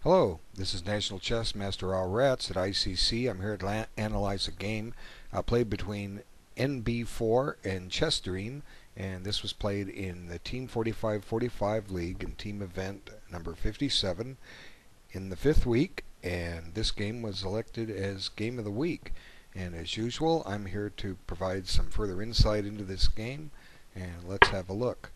Hello, this is National Chess Master All Rats at ICC. I'm here to analyze a game played between NB4 and Chess Dream, and this was played in the Team4545 League in team event number 57 in the 5th week, and this game was elected as Game of the Week. And as usual, I'm here to provide some further insight into this game, and let's have a look.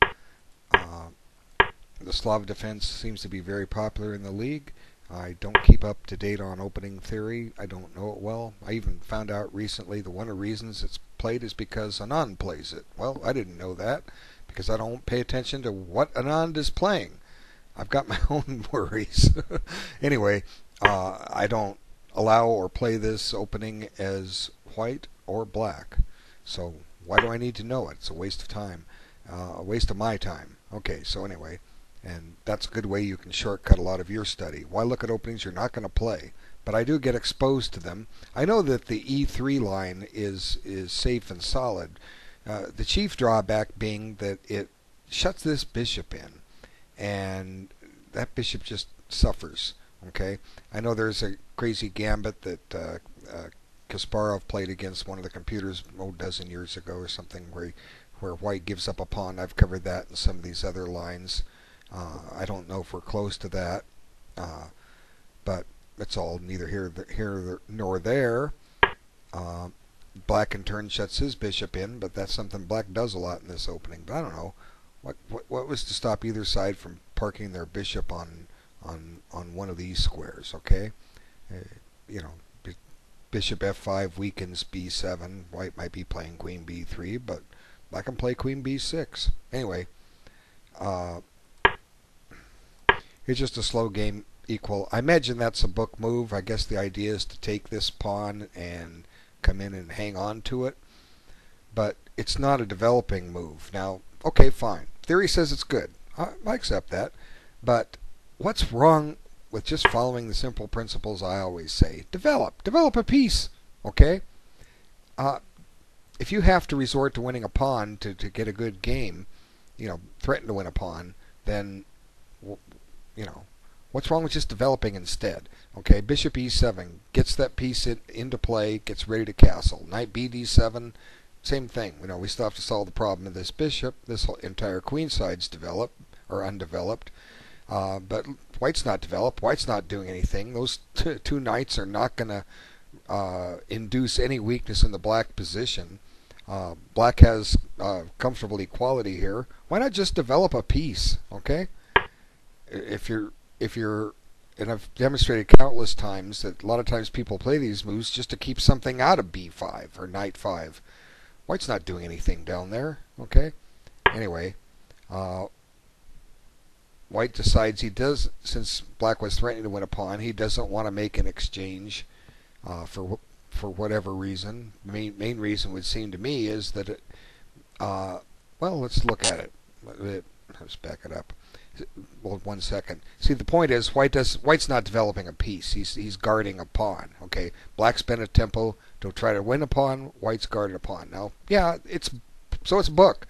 The Slav defense seems to be very popular in the league. I don't keep up to date on opening theory. I don't know it well. I even found out recently that one of the reasons it's played is because Anand plays it. Well, I didn't know that because I don't pay attention to what Anand is playing. I've got my own worries. Anyway, I don't allow or play this opening as white or black. So why do I need to know it? It's a waste of time. A waste of my time. Okay, so anyway. And that's a good way you can shortcut a lot of your study. Why look at openings you're not going to play? But I do get exposed to them. I know that the E3 line is safe and solid. The chief drawback being that it shuts this bishop in, and that bishop just suffers. Okay, I know there's a crazy gambit that Kasparov played against one of the computers a dozen years ago or something, where white gives up a pawn. I've covered that in some of these other lines. I don't know if we're close to that, but it's all neither here nor there. Black in turn shuts his bishop in, but that's something black does a lot in this opening. But I don't know what was to stop either side from parking their bishop on one of these squares. Okay, you know, bishop f5 weakens b7. White might be playing queen b3, but black can play queen b6. Anyway. It's just a slow game equal. I imagine that's a book move. I guess the idea is to take this pawn and come in and hang on to it. But it's not a developing move. Now, okay, fine. Theory says it's good. I accept that. But what's wrong with just following the simple principles I always say? Develop a piece. Okay? If you have to resort to winning a pawn to get a good game, you know, threaten to win a pawn, then you know, what's wrong with just developing instead? Okay, bishop e7 gets that piece into play, gets ready to castle. Knight bd7, same thing. You know, we still have to solve the problem of this bishop. This whole entire queen side's developed or undeveloped, but white's not developed. White's not doing anything. Those two knights are not going to induce any weakness in the black position. Black has comfortable equality here. Why not just develop a piece? Okay. If you're, and I've demonstrated countless times that a lot of times people play these moves just to keep something out of b5 or knight 5. White's not doing anything down there. Okay. Anyway, white decides he does, since black was threatening to win a pawn, he doesn't want to make an exchange for whatever reason. Main reason would seem to me is that it, well, let's look at it. Let's back it up. Well, 1 second. See, the point is white's not developing a piece. He's guarding a pawn. Okay, black's spent a tempo to try to win a pawn. White's guarded a pawn. Now, yeah, it's a book.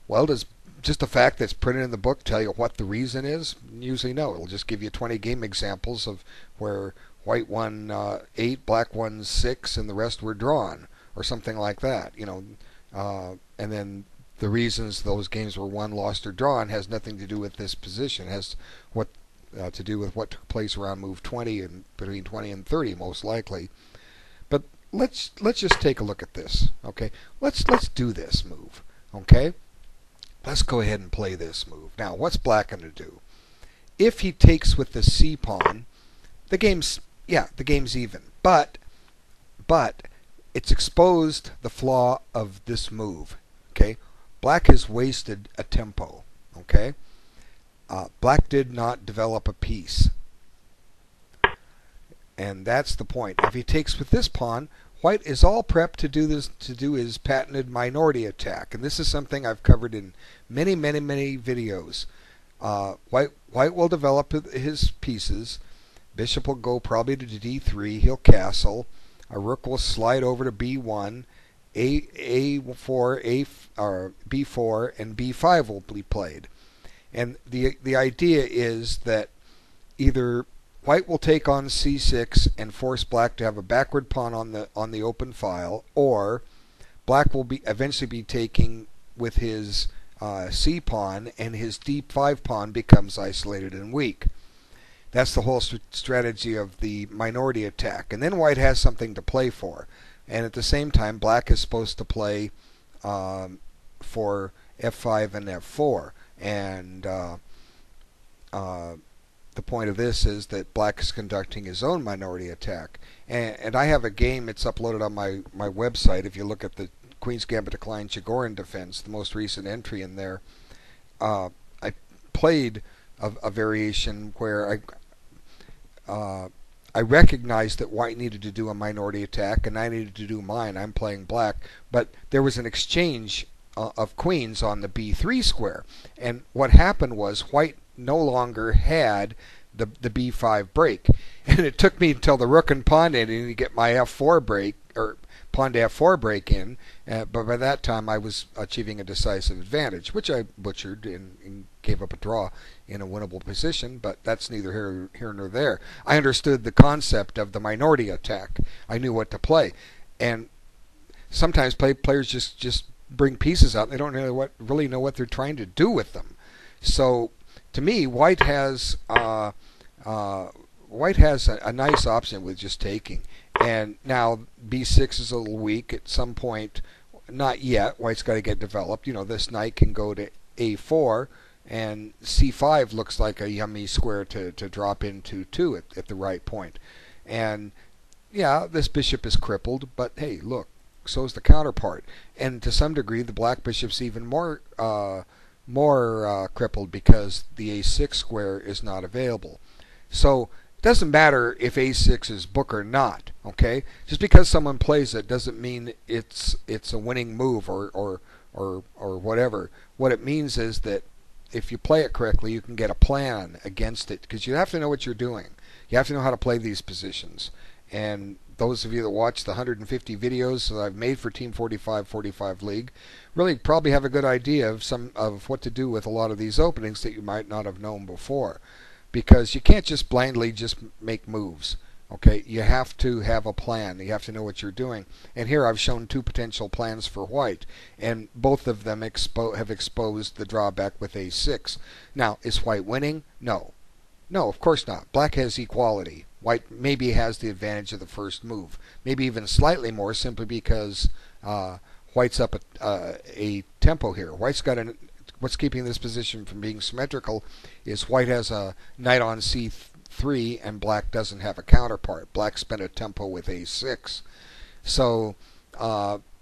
Well, does just the fact that's printed in the book tell you what the reason is? Usually no. It'll just give you 20 game examples of where white won 8, black won 6, and the rest were drawn, or something like that. You know, and then the reasons those games were won, lost, or drawn has nothing to do with this position. It has what to do with what took place around move 20 and between 20 and 30, most likely. But let's just take a look at this. Okay, let's do this move. Okay, let's go ahead and play this move. Now, what's black going to do? If he takes with the c pawn, the game's even. But it's exposed the flaw of this move. Okay. Black has wasted a tempo. Okay, black did not develop a piece, and that's the point. If he takes with this pawn, white is all prepped to do this, to do his patented minority attack, and this is something I've covered in many videos. White will develop his pieces. Bishop will go probably to d3. He'll castle. A rook will slide over to b1. A4, B4, and B5 will be played. And the idea is that either White will take on c6 and force black to have a backward pawn on the open file, or black will eventually be taking with his c pawn, and his d5 pawn becomes isolated and weak. That's the whole strategy of the minority attack. And then white has something to play for. And at the same time, black is supposed to play for f5 and f4. And the point of this is that black is conducting his own minority attack. And I have a game, it's uploaded on my website. If you look at the Queen's Gambit Decline Qe1 defense, the most recent entry in there, I played a variation where I recognized that white needed to do a minority attack and I needed to do mine. I'm playing black, but there was an exchange of queens on the b3 square, and what happened was white no longer had the b5 break, and it took me until the rook and pawn ended to get my f4 break, or pawn to f4 break in, but by that time I was achieving a decisive advantage, which I butchered and gave up a draw in a winnable position, but that's neither here nor there. I understood the concept of the minority attack. I knew what to play, and sometimes players just bring pieces out and they don't really know what they're trying to do with them. So to me, white has a nice option with just taking. And now b6 is a little weak at some point. Not yet. White's got to get developed. You know, this knight can go to a4, and c5 looks like a yummy square to drop into too at the right point. And yeah, this bishop is crippled, but hey, look, so is the counterpart. And to some degree, the black bishop's even more crippled because the a6 square is not available. So it doesn't matter if a6 is book or not. Okay, just because someone plays it doesn't mean it's a winning move or whatever. What it means is that if you play it correctly, you can get a plan against it, because you have to know what you're doing. You have to know how to play these positions. And those of you that watch the 150 videos that I've made for Team 4545 League really probably have a good idea of what to do with a lot of these openings that you might not have known before, because you can't just blindly just make moves. Okay, you have to have a plan. You have to know what you're doing. And here I've shown two potential plans for white, and both of them have exposed the drawback with a6. Now, is white winning? No. No, of course not. Black has equality. White maybe has the advantage of the first move, maybe even slightly more, simply because white's up a tempo here. White's got what's keeping this position from being symmetrical is white has a knight on c3 and black doesn't have a counterpart. Black spent a tempo with a6, so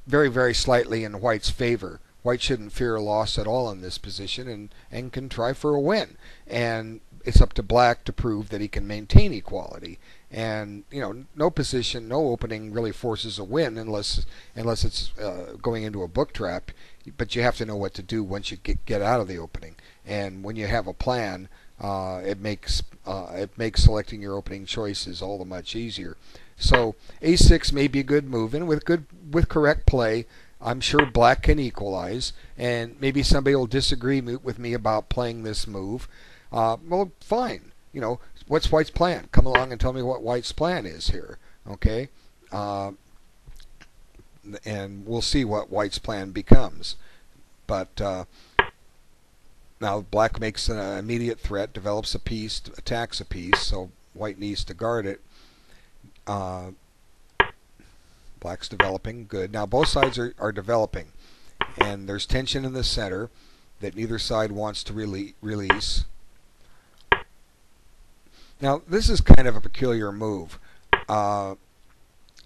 very, very slightly in white's favor. White shouldn't fear a loss at all in this position and can try for a win. And it's up to black to prove that he can maintain equality. And you know, no position, no opening really forces a win unless it's going into a book trap. But you have to know what to do once you get out of the opening. And when you have a plan, it makes selecting your opening choices all the much easier. So a6 may be a good move, and with correct play, I'm sure black can equalize. And maybe somebody will disagree with me about playing this move. Well, fine. You know, what's white's plan? Come along and tell me what white's plan is here. Okay? And we'll see what white's plan becomes. But now black makes an immediate threat, develops a piece, attacks a piece, so white needs to guard it. Black's developing. Good. Now both sides are developing. And there's tension in the center that neither side wants to release. Now, this is kind of a peculiar move. I'm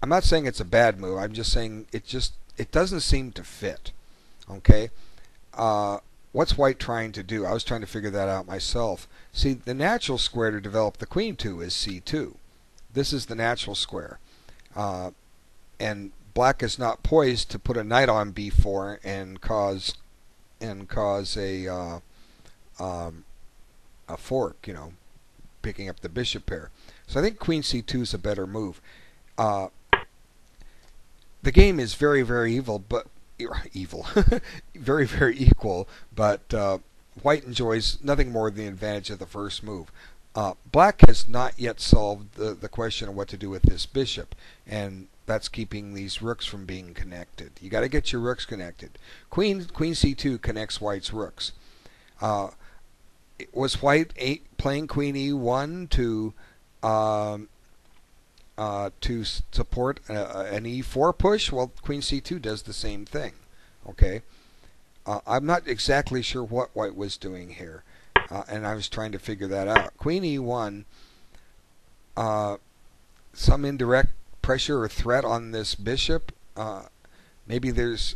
not saying it's a bad move. I'm just saying it doesn't seem to fit. Okay? What's white trying to do? I was trying to figure that out myself. See, the natural square to develop the queen to is c2. This is the natural square. And black is not poised to put a knight on b4 and cause a fork, you know, picking up the bishop pair. So I think queen c2 is a better move. The game is very, very very, very equal, but white enjoys nothing more than the advantage of the first move. Black has not yet solved the question of what to do with this bishop, and that's keeping these rooks from being connected. You got to get your rooks connected. Queen c2 connects White's rooks. Was White playing Queen e1 to support an e4 push? Well, Queen c2 does the same thing. Okay, I'm not exactly sure what White was doing here, and I was trying to figure that out. Queen e1, some indirect pressure or threat on this bishop. Maybe there's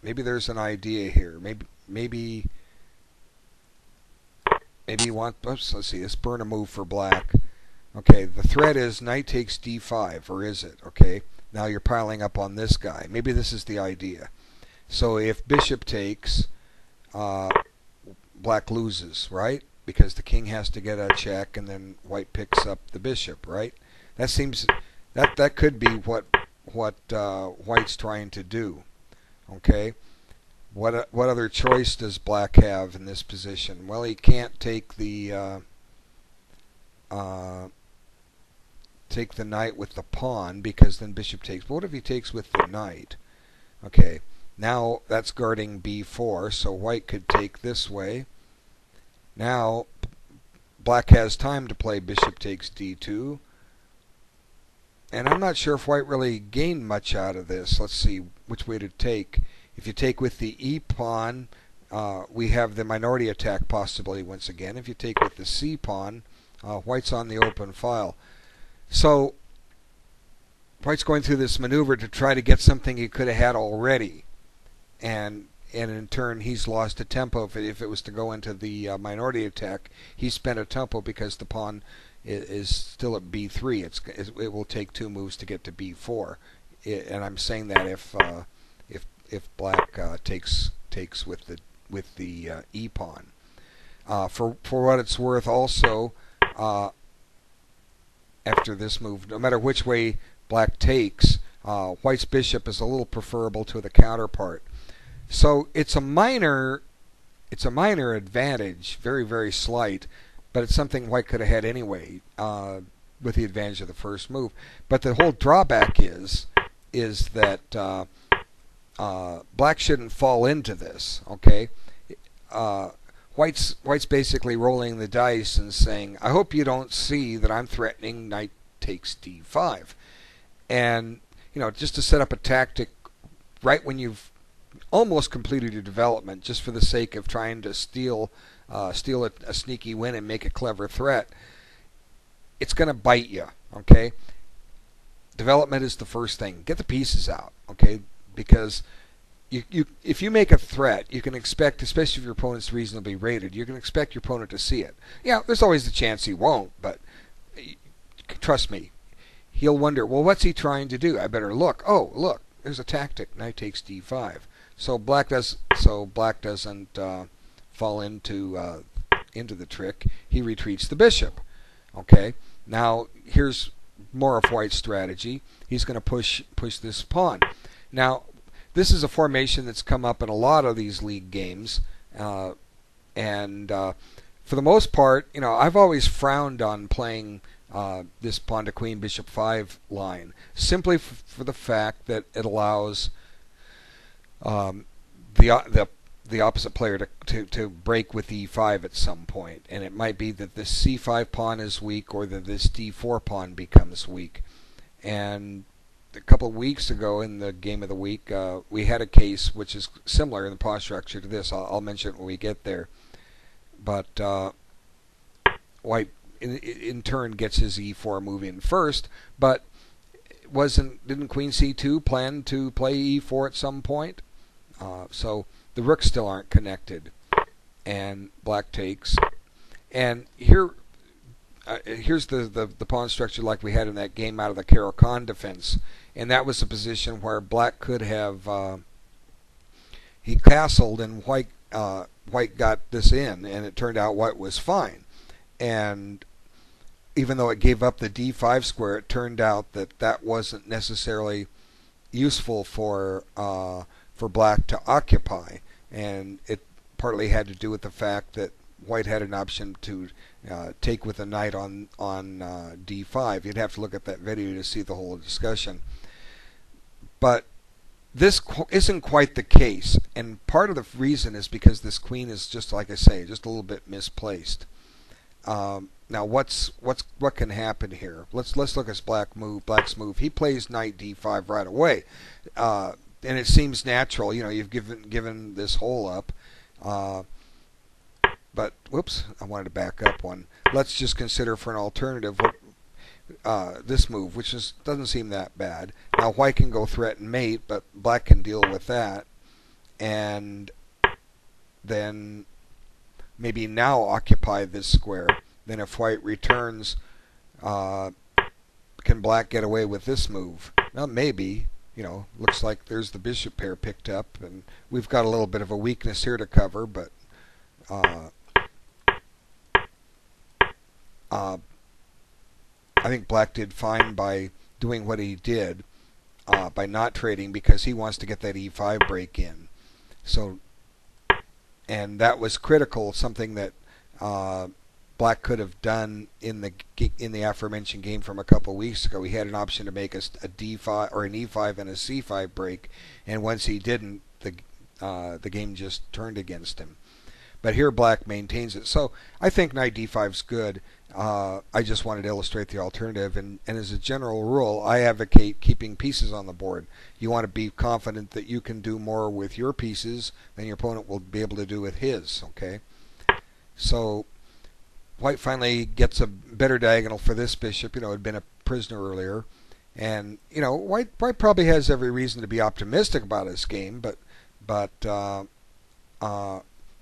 an idea here. Maybe you want. Oops, let's see. Let's burn a move for Black. Okay, the threat is knight takes d5, or is it? Okay, now you're piling up on this guy. Maybe this is the idea. So if bishop takes, Black loses, right? Because the king has to get a check, and then White picks up the bishop, right? That seems that could be what White's trying to do. Okay, what other choice does Black have in this position? Well, he can't take the knight with the pawn, because then bishop takes. But what if he takes with the knight? Okay, now that's guarding b4, so White could take this way. Now Black has time to play bishop takes d2. And I'm not sure if White really gained much out of this. Let's see which way to take. If you take with the e pawn, we have the minority attack possibility once again. If you take with the c pawn, White's on the open file. So White's going through this maneuver to try to get something he could have had already, and in turn he's lost a tempo. If it was to go into the minority attack, he spent a tempo because the pawn is still at b3. It will take 2 moves to get to b4, and I'm saying that if Black takes with the e pawn. For what it's worth, also after this move, no matter which way Black takes, White's bishop is a little preferable to the counterpart. So it's a minor advantage, very, very slight, but it's something White could have had anyway, with the advantage of the first move. But the whole drawback is that Black shouldn't fall into this. Okay, White's basically rolling the dice and saying, "I hope you don't see that I'm threatening knight takes d5," and just to set up a tactic right when you've almost completed your development, just for the sake of trying to steal a sneaky win and make a clever threat, it's going to bite you. Okay, development is the first thing. Get the pieces out. Okay, because if you make a threat, you can expect, especially if your opponent's reasonably rated, you can expect your opponent to see it. Yeah, there's always the chance he won't, but trust me, he'll wonder, well, what's he trying to do? I better look. Oh, look, there's a tactic. Knight takes d5. So Black doesn't fall into the trick. He retreats the bishop. Okay, now here's more of White's strategy. He's going to push this pawn. Now, this is a formation that's come up in a lot of these league games, and for the most part, I've always frowned on playing this pawn to queen bishop 5 line, simply for the fact that it allows the opposite player to break with e5 at some point, and it might be that this c5 pawn is weak, or that this d4 pawn becomes weak. And a couple of weeks ago in the game of the week, we had a case which is similar in the pawn structure to this. I'll mention it when we get there. But White in turn gets his e4 move in first, but didn't queen c2 plan to play e4 at some point? So the rooks still aren't connected, and Black takes. And here's the pawn structure like we had in that game out of the Kh1 defense, and that was a position where Black could have he castled, and White got this in, and it turned out White was fine. And even though it gave up the d5 square, it turned out that wasn't necessarily useful for Black to occupy, and it partly had to do with the fact that White had an option to take with the knight on d5. You'd have to look at that video to see the whole discussion. But this isn't quite the case, and part of the reason is because this queen is, just like I say, just a little bit misplaced. Now, what can happen here? Let's look at Black's move. He plays knight d5 right away, and it seems natural. You know, you've given this hole up. But whoops, I wanted to back up one. Let's just consider for an alternative this move, which doesn't seem that bad. Now White can go threaten mate, but Black can deal with that, and then maybe now occupy this square. Then if White returns, can Black get away with this move? Well, maybe. You know, looks like there's the bishop pair picked up, and we've got a little bit of a weakness here to cover, but I think Black did fine by doing what he did, by not trading, because he wants to get that e5 break in. So, and that was critical, something that Black could have done in the aforementioned game from a couple weeks ago. He had an option to make a d5 or an e5 and a c5 break, and once he didn't, the game just turned against him. But here Black maintains it. So I think knight d5 is good. I just wanted to illustrate the alternative, and as a general rule, I advocate keeping pieces on the board. You want to be confident that you can do more with your pieces than your opponent will be able to do with his. Okay, so White finally gets a better diagonal for this bishop. You know, had been a prisoner earlier, and you know, White probably has every reason to be optimistic about his game, but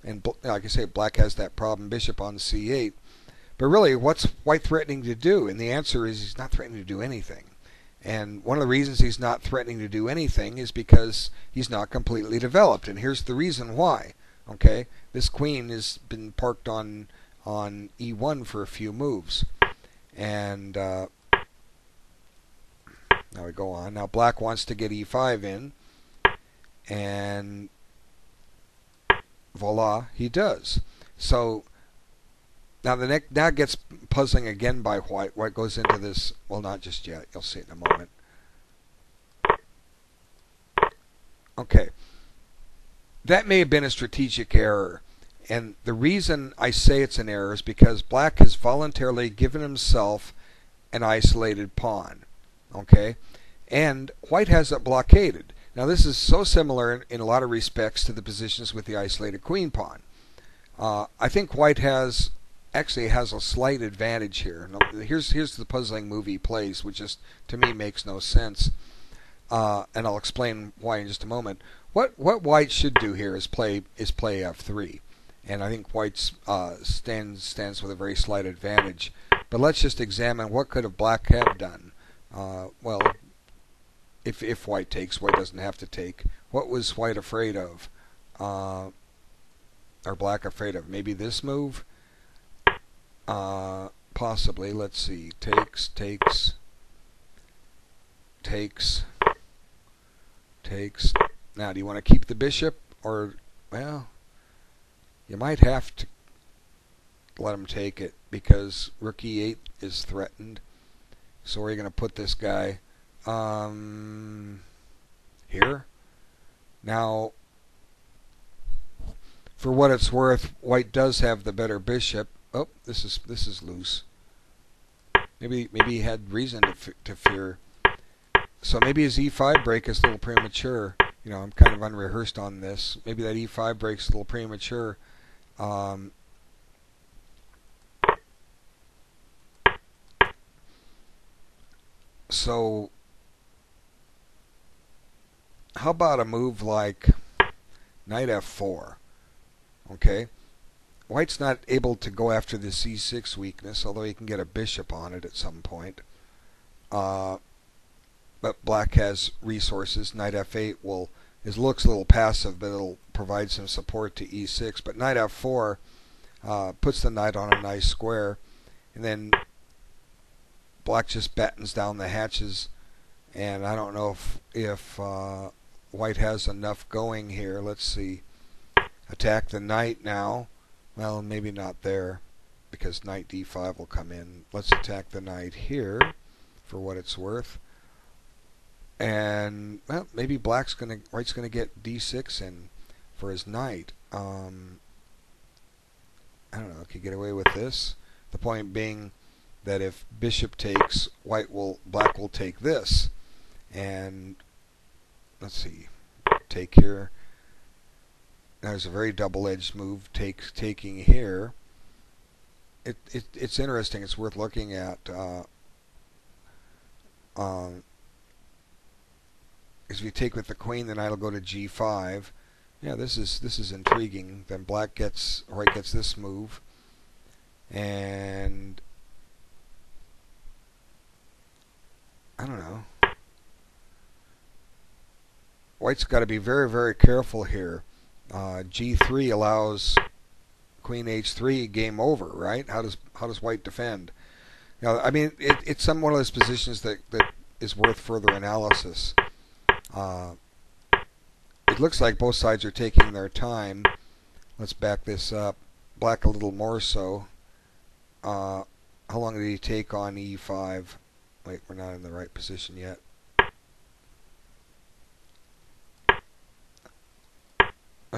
and like I say, Black has that problem, bishop on c8. But really, what's White threatening to do? And the answer is he's not threatening to do anything. And one of the reasons he's not threatening to do anything is because he's not completely developed. And here's the reason why. Okay, this queen has been parked on e1 for a few moves. And now we go on. Now Black wants to get e5 in. And voila, he does. So now now it gets puzzling again by White. White goes into this, well, not just yet. You'll see it in a moment. Okay. That may have been a strategic error. And the reason I say it's an error is because Black has voluntarily given himself an isolated pawn. Okay? And White has it blockaded. Now this is so similar in a lot of respects to the positions with the isolated queen pawn. I think White actually has a slight advantage here. Now, here's the puzzling move he plays, which just to me makes no sense, and I'll explain why in just a moment. What White should do here is play f3, and I think White stands with a very slight advantage. But let's just examine what could Black have done. Well, if White takes, White doesn't have to take. What was White afraid of, or Black afraid of? Maybe this move. Possibly. Let's see. Takes. Now, do you want to keep the bishop, or, well, you might have to let him take it because rook e8 is threatened. So where are you going to put this guy? Here. Now, for what it's worth, White does have the better bishop. Oh, this is loose. Maybe he had reason to fear. So maybe his e5 break is a little premature. You know, I'm kind of unrehearsed on this. Maybe that e5 break's a little premature. So how about a move like knight f4? Okay. White's not able to go after the c6 weakness, although he can get a bishop on it at some point. But Black has resources. Knight f8 looks a little passive, but it'll provide some support to e6. But knight f4 puts the knight on a nice square, and then Black just battens down the hatches. And I don't know if White has enough going here. Let's see. Attack the knight now. Well, maybe not there, because knight d5 will come in. Let's attack the knight here, for what it's worth. And well, maybe White's gonna get d6 in for his knight. I don't know. Could get away with this. The point being that if bishop takes, black will take this, and let's see, take here. There's a very double-edged move, taking here. It's interesting. It's worth looking at. If you take with the queen, the knight will go to g5. Yeah, this is intriguing. Then White gets this move, and I don't know. White's got to be very, very careful here. G3 allows Queen H3, game over, right? How does White defend? Now, I mean, it's one of those positions that is worth further analysis. It looks like both sides are taking their time. Let's back this up. Black a little more so. How long did he take on E5? Wait, we're not in the right position yet.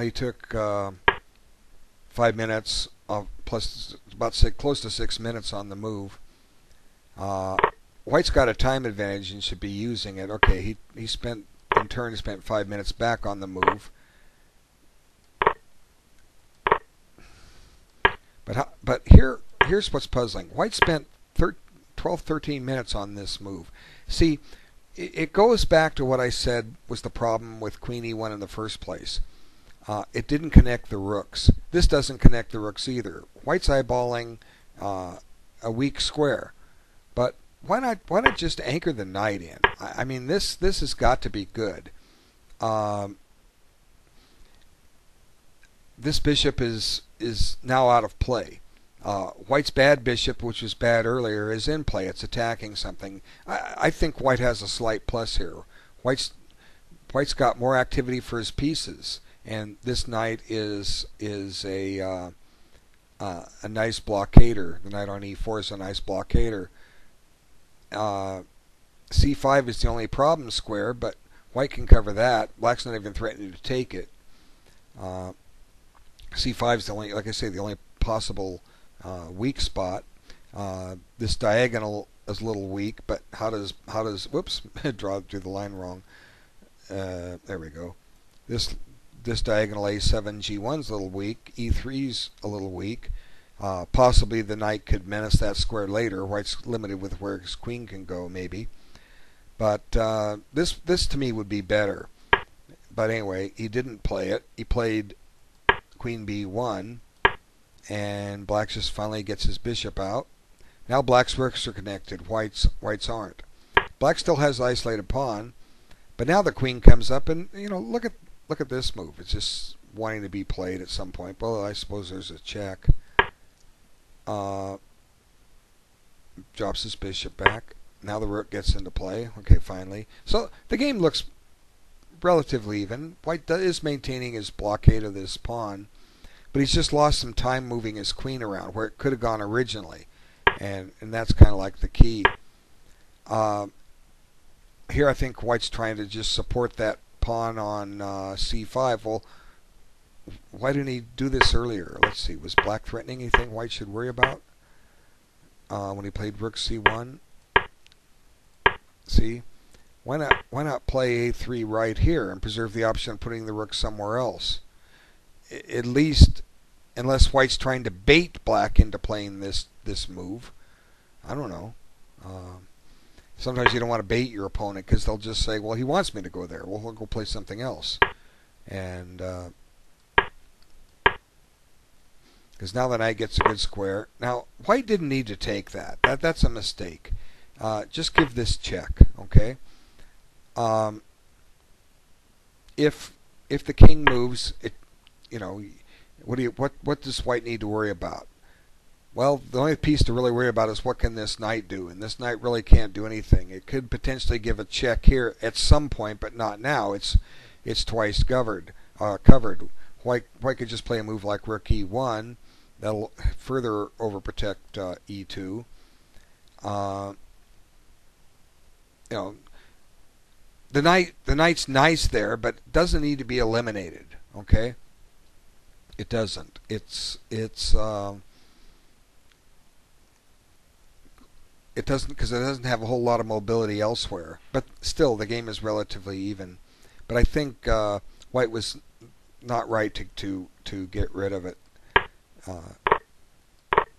He took 5 minutes, plus about close to 6 minutes on the move. White's got a time advantage and should be using it. Okay, he spent 5 minutes back on the move. But here's what's puzzling. White spent 12-13 minutes on this move. See, it goes back to what I said was the problem with Queen E1 in the first place. It didn't connect the rooks. This doesn't connect the rooks either. White's eyeballing a weak square, but why not just anchor the knight in? I mean, this has got to be good. This bishop is now out of play. White's bad bishop, which was bad earlier, is in play. It's attacking something. I think White has a slight plus here. White's got more activity for his pieces, and this knight is a nice blockader. The knight on e4 is a nice blockader. c5 is the only problem square, but White can cover that. Black's not even threatening to take it. c5 is the only, like I say, the only possible weak spot. This diagonal is a little weak, but how does whoops, draw through the line wrong. There we go. This diagonal a7 g1 is a little weak. e3's a little weak. Possibly the knight could menace that square later. White's limited with where his queen can go, maybe. But this to me would be better. But anyway, he didn't play it. He played Queen B1, and Black just finally gets his bishop out. Now Black's rooks are connected. White's aren't. Black still has the isolated pawn, but now the queen comes up, and look at this move. It's just wanting to be played at some point. Well, I suppose there's a check. Drops his bishop back. Now the rook gets into play. Okay, finally. So the game looks relatively even. White is maintaining his blockade of this pawn, but he's just lost some time moving his queen around where it could have gone originally, and that's kind of like the key. Here I think White's trying to just support that pawn on c5. Well, why didn't he do this earlier? Let's see. Was Black threatening anything White should worry about when he played rook c1? See, why not play a3 right here and preserve the option of putting the rook somewhere else? At least, unless White's trying to bait Black into playing this move. I don't know. Sometimes you don't want to bait your opponent because they'll just say, well, he wants me to go there. Well, we'll go play something else. And because now the knight gets a good square. Now, White didn't need to take that. That's a mistake. Just give this check, okay? If the king moves, what does White need to worry about? Well, the only piece to really worry about is what can this knight do, and this knight really can't do anything. It could potentially give a check here at some point, but not now. It's twice covered. White could just play a move like rook e1, That'll further overprotect E2. You know, the knight's nice there, but doesn't need to be eliminated. Okay, it doesn't. It doesn't, because it doesn't have a whole lot of mobility elsewhere. But still, the game is relatively even. But I think White was not right to get rid of it,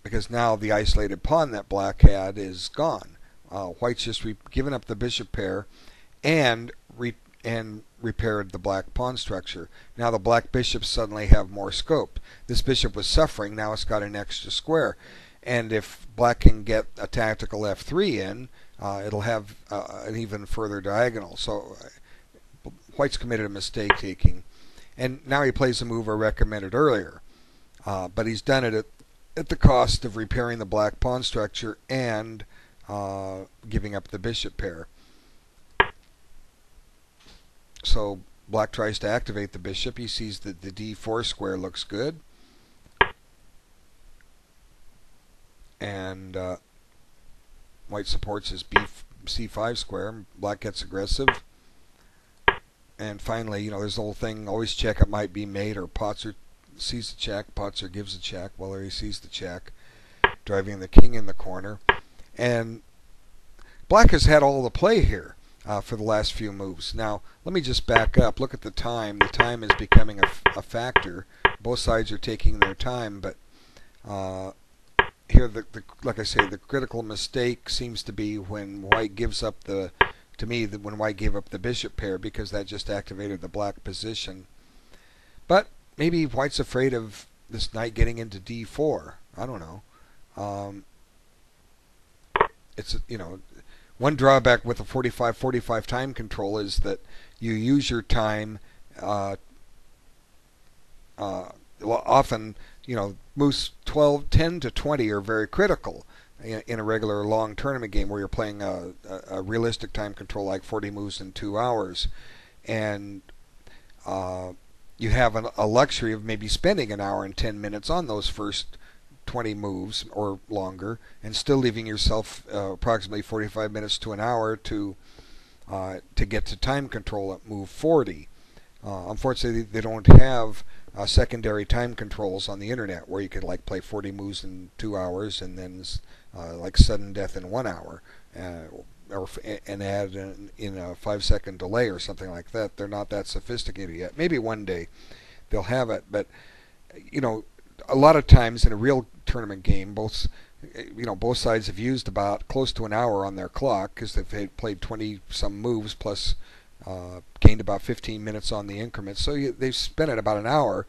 because now the isolated pawn that Black had is gone. White's just given up the bishop pair and repaired the black pawn structure. Now the black bishops suddenly have more scope. This bishop was suffering. Now it's got an extra square. And if Black can get a tactical f3 in, it'll have an even further diagonal. So White's committed a mistake taking. And now he plays a move I recommended earlier. But he's done it at the cost of repairing the black pawn structure and giving up the bishop pair. So Black tries to activate the bishop. He sees that the d4 square looks good. And White supports his c5 square. Black gets aggressive. And finally, there's the whole thing, always check, it might be mate, or Potzer sees the check, Potzer gives the check, well, he sees the check, driving the king in the corner. And Black has had all the play here for the last few moves. Now, let me just back up. Look at the time. The time is becoming a factor. Both sides are taking their time, but here, like I say, the critical mistake seems to be when White gives up when White gave up the bishop pair, because that just activated the black position. But maybe White's afraid of this knight getting into d4. I don't know. It's one drawback with the 45-45 time control is that you use your time often. Moves 10 to 20 are very critical in a regular long tournament game where you're playing a realistic time control like 40 moves in 2 hours, and you have a luxury of maybe spending an hour and 10 minutes on those first 20 moves or longer, and still leaving yourself approximately 45 minutes to an hour to get to time control at move 40. Unfortunately, they don't have secondary time controls on the internet where you could play 40 moves in 2 hours and then sudden death in 1 hour, and add in a 5-second delay or something like that. They're not that sophisticated yet. Maybe one day they'll have it, but a lot of times in a real tournament game, both sides have used about close to an hour on their clock, because they've played 20 some moves plus gained about 15 minutes on the increment. So they've spent it about an hour.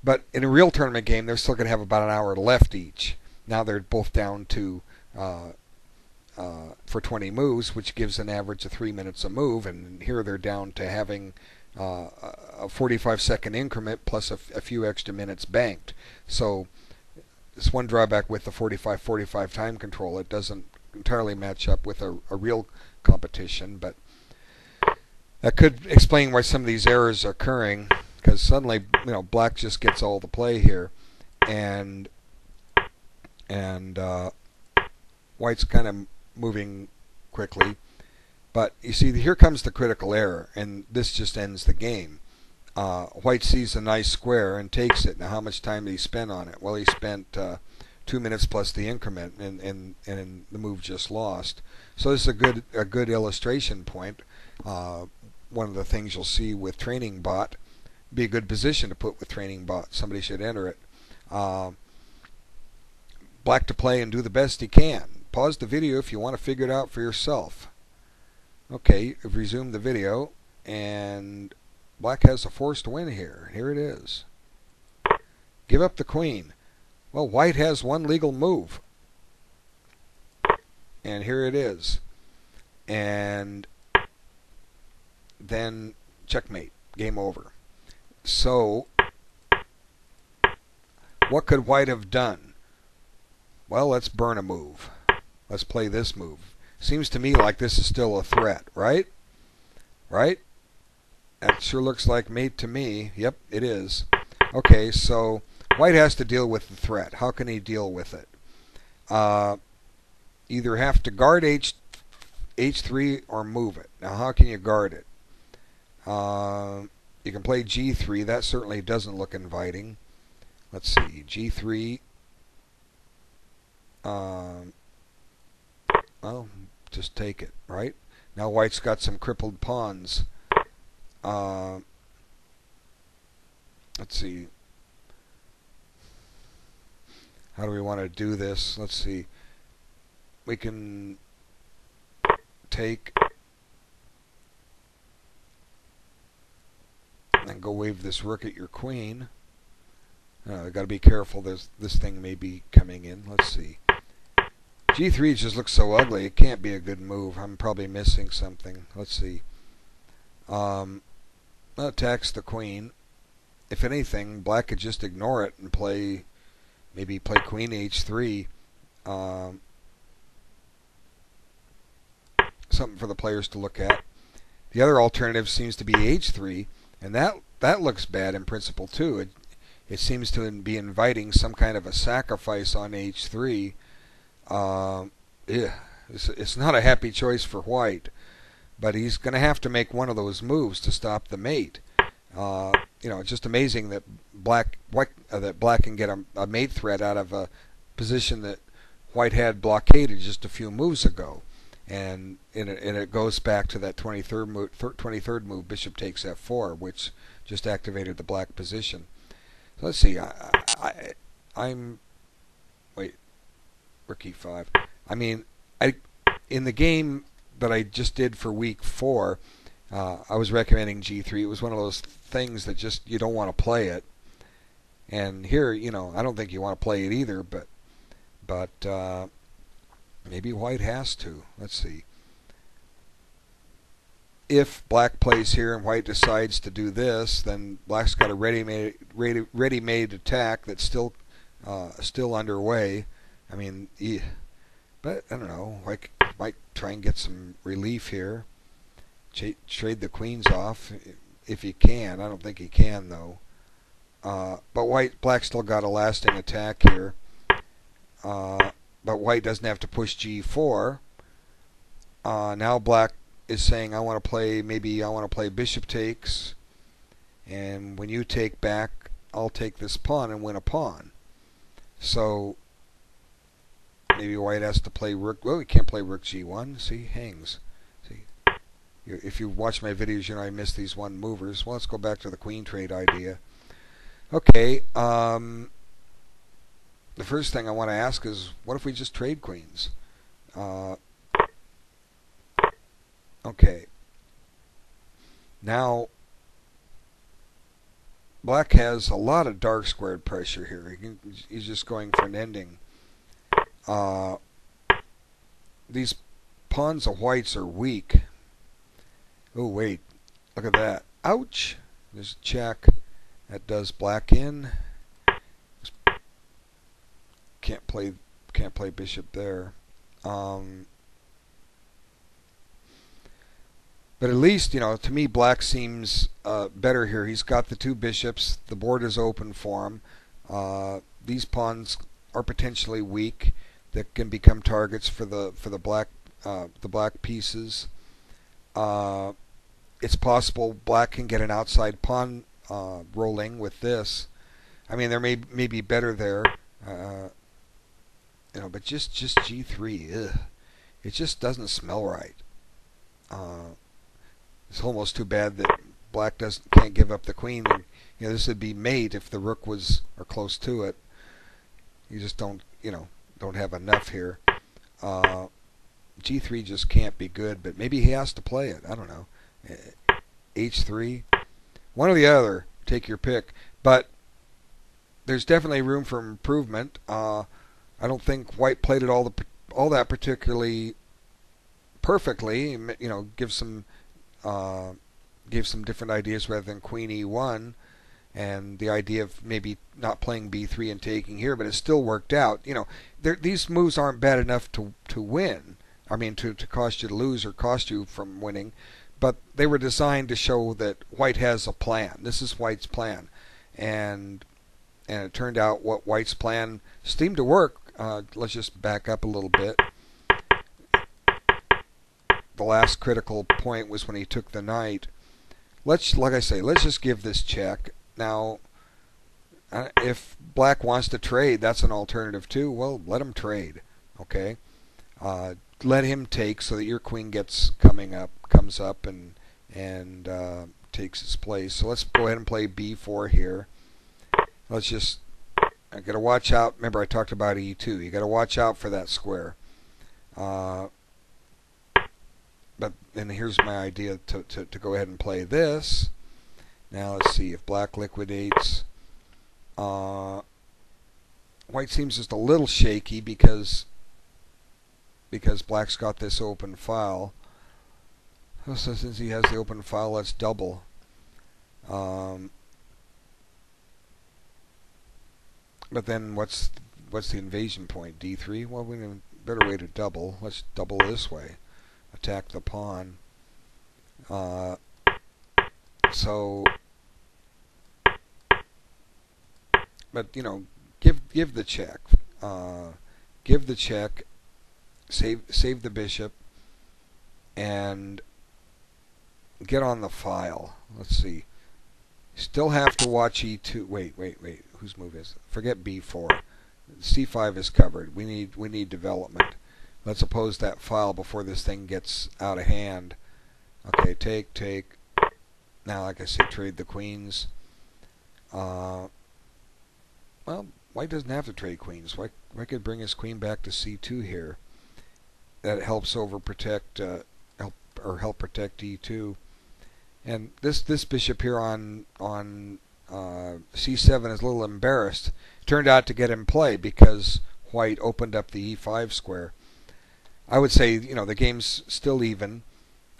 But in a real tournament game, they're still going to have about an hour left each. Now they're both down to for 20 moves, which gives an average of 3 minutes a move. And here they're down to having a 45-second increment plus a few extra minutes banked. So it's one drawback with the 45-45 time control. It doesn't entirely match up with a real competition, but that could explain why some of these errors are occurring, because suddenly, Black just gets all the play here, and White's kind of moving quickly. But you see, here comes the critical error, and this just ends the game. White sees a nice square and takes it. Now, how much time did he spend on it? Well, he spent 2 minutes plus the increment, and the move just lost. So this is a good illustration point. One of the things you'll see with Training Bot, be a good position to put with Training Bot. Somebody should enter it. Black to play and do the best he can. Pause the video if you want to figure it out for yourself. Okay, you've resumed the video, and Black has a forced win here. Here it is. Give up the queen. Well, White has one legal move. And here it is. And then checkmate. Game over. So, what could White have done? Well, let's burn a move. Let's play this move. Seems to me like this is still a threat, right? Right? That sure looks like mate to me. Yep, it is. Okay, so White has to deal with the threat. How can he deal with it? Either have to guard H3 or move it. Now, how can you guard it? You can play G3. That certainly doesn't look inviting. Let's see. G3. Well, just take it, right? Now White's got some crippled pawns. Let's see. How do we want to do this? Let's see. We can take and go wave this rook at your queen. I've got to be careful. This thing may be coming in. Let's see. G3 just looks so ugly. It can't be a good move. I'm probably missing something. Let's see. Attacks the queen. If anything, Black could just ignore it and maybe play Queen H3. Something for the players to look at. The other alternative seems to be H3, and that looks bad in principle too. It seems to be inviting some kind of a sacrifice on H3. It's not a happy choice for White, but he's going to have to make one of those moves to stop the mate. It's just amazing that Black can get a mate threat out of a position that White had blockaded just a few moves ago, and it goes back to that 23rd move, Bishop takes F4, which just activated the Black position. So let's see. I'm wait. Rook E5. I mean, in the game that I just did for week 4, I was recommending G3. It was one of those things that just you don't want to play it. And here, I don't think you want to play it either. But maybe White has to. Let's see. If Black plays here and White decides to do this, then Black's got a ready-made attack that's still underway. I mean, but I don't know. White might try and get some relief here. Trade the queens off if he can. I don't think he can though. But Black still got a lasting attack here. But White doesn't have to push G4. Now Black is saying, I want to play Bishop takes, and when you take back, I'll take this pawn and win a pawn. So maybe White has to play rook. Well, he can't play rook G1. See, hangs. See, if you watch my videos, I miss these one movers. Well, let's go back to the queen trade idea. Okay. The first thing I want to ask is, what if we just trade queens? Okay. Now, Black has a lot of dark squared pressure here. He's just going for an ending. These pawns of White's are weak. Oh, wait. Look at that. Ouch. There's a check. That does Black in. Can't play bishop there. But at least, to me, Black seems better here. He's got the two bishops. The board is open for him. These pawns are potentially weak that can become targets for the black pieces. It's possible Black can get an outside pawn rolling with this. I mean, there may be better there. But just G3, ugh. It just doesn't smell right. It's almost too bad that Black can't give up the queen. This would be mate if the rook was or close to it. You just don't have enough here. G3 just can't be good, but maybe he has to play it. I don't know. H3, one or the other. Take your pick. But there's definitely room for improvement. I don't think White played it all that particularly perfectly. Give some different ideas rather than Queen E1, and the idea of maybe not playing B3 and taking here, but it still worked out. These moves aren't bad enough to win. I mean, to cost you to lose or cost you from winning, but they were designed to show that White has a plan. This is White's plan, and and it turned out what White's plan seemed to work. Let's just back up a little bit. The last critical point was when he took the knight. Like I say, let's just give this check. Now, if Black wants to trade, that's an alternative too. Well, let him trade. Okay, let him take so that your queen comes up and takes its place. So let's go ahead and play b4 here. Let's just. I got to watch out. Remember, I talked about e2. You got to watch out for that square. And here's my idea to go ahead and play this. Now let's see if Black liquidates. White seems just a little shaky because Black's got this open file. So since he has the open file, let's double. But then what's the invasion point? D3? Well, we have a better way to double. Let's double this way. Attack the pawn. But you know, give the check. Give the check. Save the bishop, and get on the file. Let's see. Still have to watch e2. Wait. Whose move is it? Forget b4. c5 is covered. We need development. Let's oppose that file before this thing gets out of hand. Okay, take. Now, like I say, trade the queens. Well, White doesn't have to trade queens. White could bring his queen back to c2 here. That helps help protect e2. And this bishop here on c7 is a little embarrassed. Turned out to get in play because White opened up the e5 square. I would say, you know, the game's still even,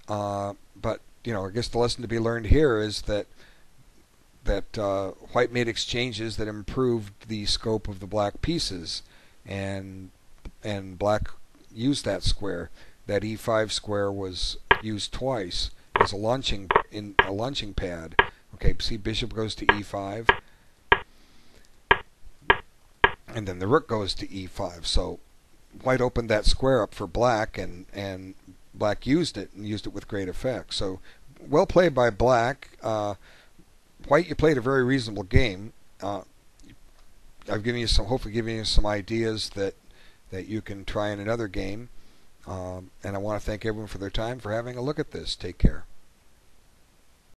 but you know, I guess the lesson to be learned here is that White made exchanges that improved the scope of the Black pieces, and Black used that square. That e5 square was used twice as a launching pad. Okay, see, bishop goes to e5, and then the rook goes to e5. So White opened that square up for Black, and Black used it with great effect. So well played by Black. White, you played a very reasonable game. I've hopefully given you some ideas that you can try in another game. And I want to thank everyone for their time for having a look at this. Take care.